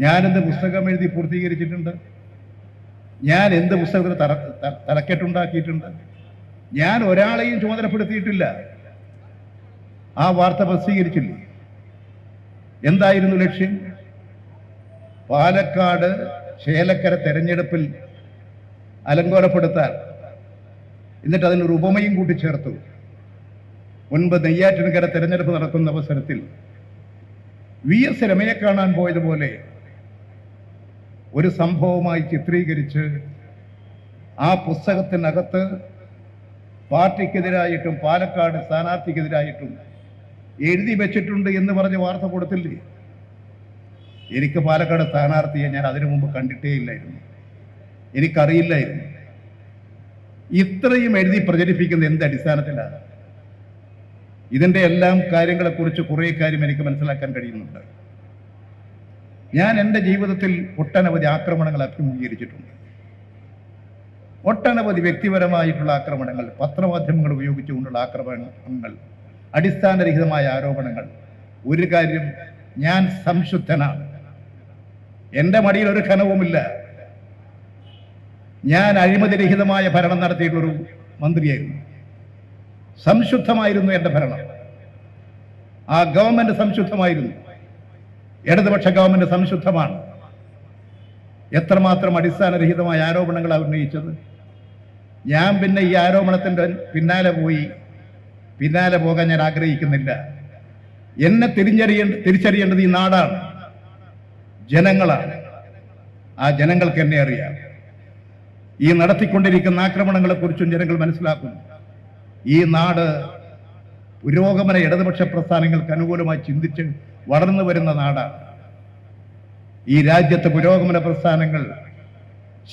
ഞാനെന്ത് പുസ്തകം എഴുതി പൂർത്തീകരിച്ചിട്ടുണ്ട്? ഞാൻ എന്ത് പുസ്തകത്തിന് തലക്കെട്ടുണ്ടാക്കിയിട്ടുണ്ട്? ഞാൻ ഒരാളെയും ചുമതലപ്പെടുത്തിയിട്ടില്ല. ആ വാർത്ത പ്രസിദ്ധീകരിച്ചില്ല. എന്തായിരുന്നു ലക്ഷ്യം? പാലക്കാട് ചേലക്കര തെരഞ്ഞെടുപ്പിൽ അലങ്കോലപ്പെടുത്താൻ. എന്നിട്ട് അതിനൊരു ഉപമയും കൂട്ടിച്ചേർത്തു. മുൻപ് നെയ്യാറ്റിൻകര തെരഞ്ഞെടുപ്പ് നടക്കുന്ന അവസരത്തിൽ VS രമയെ കാണാൻ പോയതുപോലെ ഒരു സംഭവമായി ചിത്രീകരിച്ച് ആ പുസ്തകത്തിനകത്ത് പാർട്ടിക്കെതിരായിട്ടും പാലക്കാട് സ്ഥാനാർത്ഥിക്കെതിരായിട്ടും എഴുതി വെച്ചിട്ടുണ്ട് എന്ന് പറഞ്ഞ് വാർത്ത കൊടുത്തില്ലേ? എനിക്ക് പാലക്കാട് സ്ഥാനാർത്ഥിയെ ഞാൻ അതിനു മുമ്പ് കണ്ടിട്ടേ ഇല്ലായിരുന്നു, എനിക്കറിയില്ലായിരുന്നു. ഇത്രയും എഴുതി പ്രചരിപ്പിക്കുന്ന എന്ത് അടിസ്ഥാനത്തിലാണ്? ഇതിൻ്റെ എല്ലാം കാര്യങ്ങളെക്കുറിച്ച് കുറേ കാര്യം എനിക്ക് മനസ്സിലാക്കാൻ കഴിയുന്നുണ്ട്. ഞാൻ എൻ്റെ ജീവിതത്തിൽ ഒട്ടനവധി ആക്രമണങ്ങൾ അഭിമുഖീകരിച്ചിട്ടുണ്ട്. ഒട്ടനവധി വ്യക്തിപരമായിട്ടുള്ള ആക്രമണങ്ങൾ, പത്രമാധ്യമങ്ങൾ ഉപയോഗിച്ചുകൊണ്ടുള്ള ആക്രമണങ്ങൾ, അടിസ്ഥാനരഹിതമായ ആരോപണങ്ങൾ. ഒരു കാര്യം, ഞാൻ സംശുദ്ധനാണ്. എൻ്റെ മടിയിൽ ഒരു ഖനവുമില്ല. ഞാൻ അഴിമതിരഹിതമായ ഭരണം നടത്തിയിട്ടുള്ളൊരു മന്ത്രിയായിരുന്നു. സംശുദ്ധമായിരുന്നു എൻ്റെ ഭരണം. ആ ഗവൺമെന്റ് സംശുദ്ധമായിരുന്നു. ഇടതുപക്ഷ ഗവൺമെന്റ് സംശുദ്ധമാണ്. എത്രമാത്രം അടിസ്ഥാനരഹിതമായ ആരോപണങ്ങളാണ് ഉന്നയിച്ചത്. ഞാൻ പിന്നെ ഈ ആരോപണത്തിൻ്റെ പിന്നാലെ പോകാൻ ഞാൻ ആഗ്രഹിക്കുന്നില്ല. എന്നെ തിരിച്ചറിയേണ്ടത് ഈ നാടാണ്, ജനങ്ങളാണ്. ആ ജനങ്ങൾക്ക് എന്നെ അറിയാം. ഈ നടത്തിക്കൊണ്ടിരിക്കുന്ന ആക്രമണങ്ങളെക്കുറിച്ചും ജനങ്ങൾ മനസ്സിലാക്കുന്നു. ഈ നാട് പുരോഗമന ഇടതുപക്ഷ പ്രസ്ഥാനങ്ങൾക്ക് അനുകൂലമായി ചിന്തിച്ച് വളർന്നു വരുന്ന നാടാണ്. ഈ രാജ്യത്തെ പുരോഗമന പ്രസ്ഥാനങ്ങൾ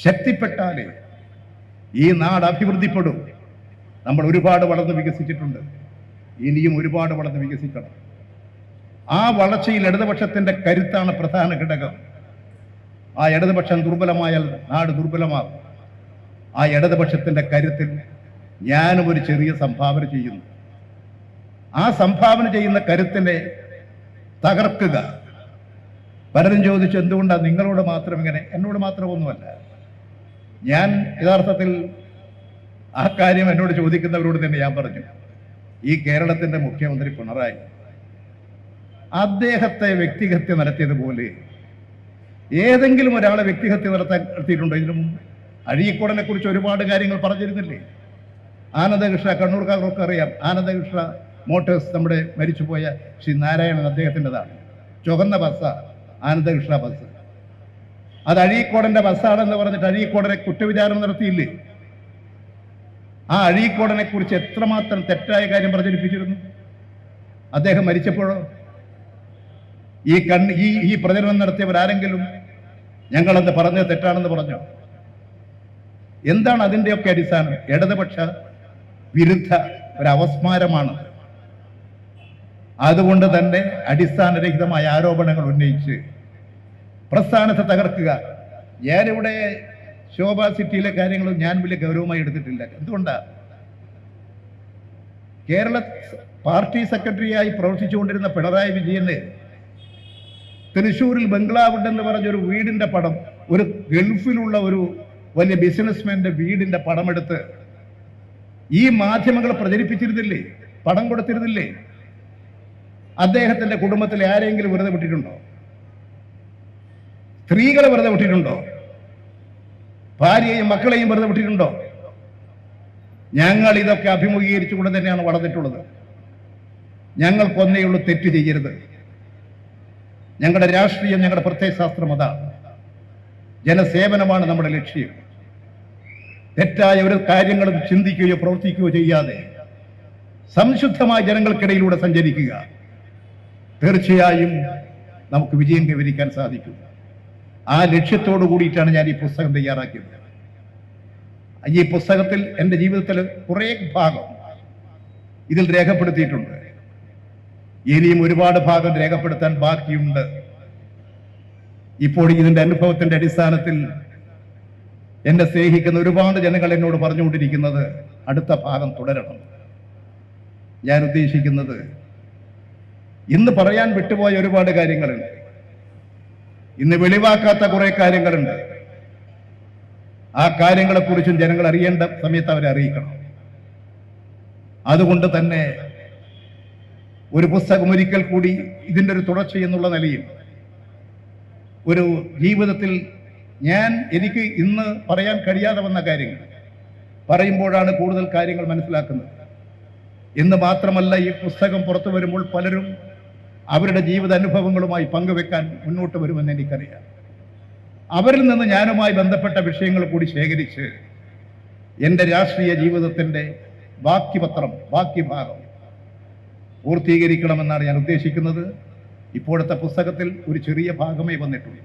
ശക്തിപ്പെട്ടാലേ ഈ നാട് അഭിവൃദ്ധിപ്പെടും. നമ്മൾ ഒരുപാട് വളർന്ന് വികസിച്ചിട്ടുണ്ട്, ഇനിയും ഒരുപാട് വളർന്ന് വികസിക്കണം. ആ വളർച്ചയിൽ ഇടതുപക്ഷത്തിന്റെ കരുത്താണ് പ്രധാന ഘടകം. ആ ഇടതുപക്ഷം ദുർബലമായാൽ നാട് ദുർബലമാകും. ആ ഇടതുപക്ഷത്തിന്റെ കരുത്തിൽ ഞാനും ഒരു ചെറിയ സംഭാവന ചെയ്യുന്നു. ആ സംഭാവന ചെയ്യുന്ന കരുത്തിനെ തകർക്കുക. പലരും ചോദിച്ചു, എന്തുകൊണ്ടാണ് നിങ്ങളോട് മാത്രം ഇങ്ങനെ? എന്നോട് മാത്രമൊന്നുമല്ല. ഞാൻ യഥാർത്ഥത്തിൽ ആ കാര്യം എന്നോട് ചോദിക്കുന്നവരോട് തന്നെ ഞാൻ പറഞ്ഞു. ഈ കേരളത്തിന്റെ മുഖ്യമന്ത്രി പിണറായി അദ്ദേഹത്തെ വ്യക്തിഹത്യ നടത്തിയതുപോലെ ഏതെങ്കിലും ഒരാളെ വ്യക്തിഹത്യ നടത്തിയിട്ടുണ്ടോ ഇതിനു മുമ്പ്? അഴീക്കോടനെ കുറിച്ച് ഒരുപാട് കാര്യങ്ങൾ പറഞ്ഞിരുന്നില്ലേ? ആനന്ദകൃഷ്ണ, കണ്ണൂർക്കാർക്കൊക്കെ അറിയാം. ആനന്ദകൃഷ്ണ മോട്ടോഴ്സ്, നമ്മുടെ മരിച്ചുപോയ ശ്രീ നാരായണൻ, അദ്ദേഹത്തിൻ്റെതാണ്. ചുവന്ന ബസ്സാ ആനന്ദകൃഷ്ണ ബസ്. അത് അഴീക്കോടന്റെ ബസ്സാണെന്ന് പറഞ്ഞിട്ട് അഴീക്കോടനെ കുറ്റവിചാരണ നടത്തിയില്ലേ? ആ അഴീക്കോടനെ കുറിച്ച് എത്രമാത്രം തെറ്റായ കാര്യം പ്രചരിപ്പിച്ചിരുന്നു. അദ്ദേഹം മരിച്ചപ്പോഴോ ഈ പ്രചരണം നടത്തിയവരാരെങ്കിലും ഞങ്ങളെന്ന് പറഞ്ഞത് തെറ്റാണെന്ന് പറഞ്ഞോ? എന്താണ് അതിൻ്റെയൊക്കെ അടിസ്ഥാനം? ഇടതുപക്ഷ വിരുദ്ധ ഒരു അവസ്മാരമാണ്. അതുകൊണ്ട് തന്നെ അടിസ്ഥാനരഹിതമായ ആരോപണങ്ങൾ ഉന്നയിച്ച് പ്രസ്ഥാനത്തെ തകർക്കുക. ഞാനിവിടെ ശോഭ സിറ്റിയിലെ കാര്യങ്ങളും ഞാൻ വലിയ ഗൗരവമായി എടുത്തിട്ടില്ല. എന്തുകൊണ്ടാണ്? കേരള പാർട്ടി സെക്രട്ടറിയായി പ്രവർത്തിച്ചുകൊണ്ടിരുന്ന പിണറായി വിജയന് തൃശ്ശൂരിൽ ബംഗ്ലാവുണ്ടെന്ന് പറഞ്ഞൊരു വീടിന്റെ പടം, ഒരു ഗൾഫിലുള്ള ഒരു വലിയ ബിസിനസ്മാന്റെ വീടിന്റെ പടമെടുത്ത് ഈ മാധ്യമങ്ങൾ പ്രചരിപ്പിച്ചിരുന്നില്ലേ? പണം കൊടുത്തിരുന്നില്ലേ? അദ്ദേഹത്തിന്റെ കുടുംബത്തിലെ ആരെങ്കിലും വെറുതെ വിട്ടിട്ടുണ്ടോ? സ്ത്രീകളെ വെറുതെ വിട്ടിട്ടുണ്ടോ? ഭാര്യയെയും മക്കളെയും വെറുതെ വിട്ടിട്ടുണ്ടോ? ഞങ്ങൾ ഇതൊക്കെ അഭിമുഖീകരിച്ചുകൊണ്ട് തന്നെയാണ് വളർന്നിട്ടുള്ളത്. ഞങ്ങൾക്കൊന്നേയുള്ളൂ, തെറ്റ് ചെയ്യരുത്. ഞങ്ങളുടെ രാഷ്ട്രീയം, ഞങ്ങളുടെ പ്രത്യയശാസ്ത്രം അതാണ്. ജനസേവനമാണ് നമ്മുടെ ലക്ഷ്യം. തെറ്റായ ഒരു കാര്യങ്ങളും ചിന്തിക്കുകയോ പ്രവർത്തിക്കുകയോ ചെയ്യാതെ സംശുദ്ധമായ ജനങ്ങൾക്കിടയിലൂടെ സഞ്ചരിക്കുക. തീർച്ചയായും നമുക്ക് വിജയം കൈവരിക്കാൻ സാധിക്കും. ആ ലക്ഷ്യത്തോടു കൂടിയിട്ടാണ് ഞാൻ ഈ പുസ്തകം തയ്യാറാക്കിയത്. ഈ പുസ്തകത്തിൽ എൻ്റെ ജീവിതത്തിൽ കുറേ ഭാഗം ഇതിൽ രേഖപ്പെടുത്തിയിട്ടുണ്ട്. ഇനിയും ഒരുപാട് ഭാഗം രേഖപ്പെടുത്താൻ ബാക്കിയുണ്ട്. ഇപ്പോൾ ഇതിൻ്റെ അനുഭവത്തിന്റെ അടിസ്ഥാനത്തിൽ എന്നെ സ്നേഹിക്കുന്ന ഒരുപാട് ജനങ്ങൾ എന്നോട് പറഞ്ഞുകൊണ്ടിരിക്കുന്നത് അടുത്ത ഭാഗം തുടരണം. ഞാൻ ഉദ്ദേശിക്കുന്നത്, ഇന്ന് പറയാൻ വിട്ടുപോയ ഒരുപാട് കാര്യങ്ങളുണ്ട്. ഇന്ന് വെളിവാക്കാത്ത കുറെ കാര്യങ്ങളുണ്ട്. ആ കാര്യങ്ങളെക്കുറിച്ചും ജനങ്ങൾ അറിയേണ്ട സമയത്ത് അവരെ അറിയിക്കണം. അതുകൊണ്ട് തന്നെ ഒരു പുസ്തകം ഒരിക്കൽ കൂടി ഇതിൻ്റെ ഒരു തുടർച്ച എന്നുള്ള നിലയിൽ ഒരു ജീവിതത്തിൽ എനിക്ക് ഇന്ന് പറയാൻ കഴിയാതെ വന്ന കാര്യങ്ങൾ പറയുമ്പോഴാണ് കൂടുതൽ കാര്യങ്ങൾ മനസ്സിലാക്കുന്നത്. എന്ന് മാത്രമല്ല, ഈ പുസ്തകം പുറത്തു വരുമ്പോൾ പലരും അവരുടെ ജീവിത അനുഭവങ്ങളുമായി പങ്കുവെക്കാൻ മുന്നോട്ട് വരുമെന്ന് എനിക്കറിയാം. അവരിൽ നിന്ന് ഞാനുമായി ബന്ധപ്പെട്ട വിഷയങ്ങൾ കൂടി ശേഖരിച്ച് എൻ്റെ രാഷ്ട്രീയ ജീവിതത്തിൻ്റെ ബാക്കി ഭാഗം പൂർത്തീകരിക്കണമെന്നാണ് ഞാൻ ഉദ്ദേശിക്കുന്നത്. ഇപ്പോഴത്തെ പുസ്തകത്തിൽ ഒരു ചെറിയ ഭാഗമേ വന്നിട്ടുള്ളൂ.